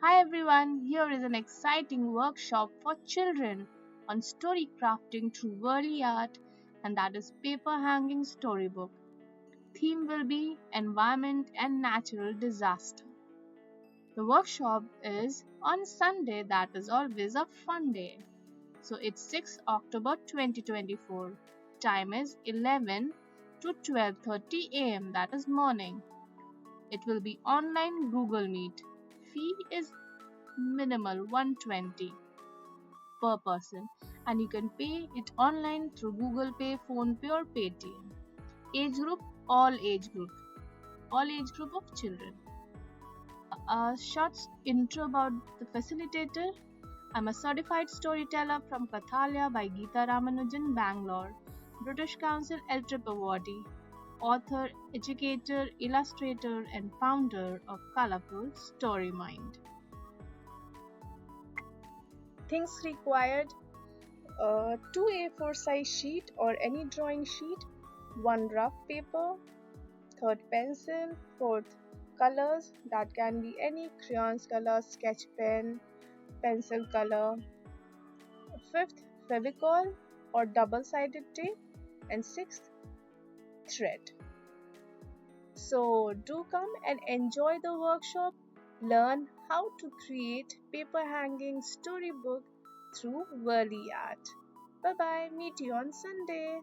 Hi everyone, here is an exciting workshop for children on story crafting through Warli art, and that is paper hanging storybook. Theme will be environment and natural disaster. The workshop is on Sunday, that is always a fun day. So it's 6 October 2024. Time is 11 to 12:30 am, that is morning. It will be online Google Meet. Fee is minimal 120 per person, and you can pay it online through Google Pay, Phone Pay or Paytm. Age group, all age group of children. A short intro about the facilitator. I'm a certified storyteller from Kathalaya by Geeta Ramanujan, Bangalore, British Council LTRIP awardee, author, educator, illustrator, and founder of Colourful Story Mind. Things required: a 2 A4 size sheet or any drawing sheet, one rough paper, third pencil, fourth colors, that can be any crayons color, sketch pen, pencil color, fifth fevicol or double sided tape, and sixth thread. So do come and enjoy the workshop, learn how to create paper hanging storybook through Warli art. Bye bye, meet you on Sunday.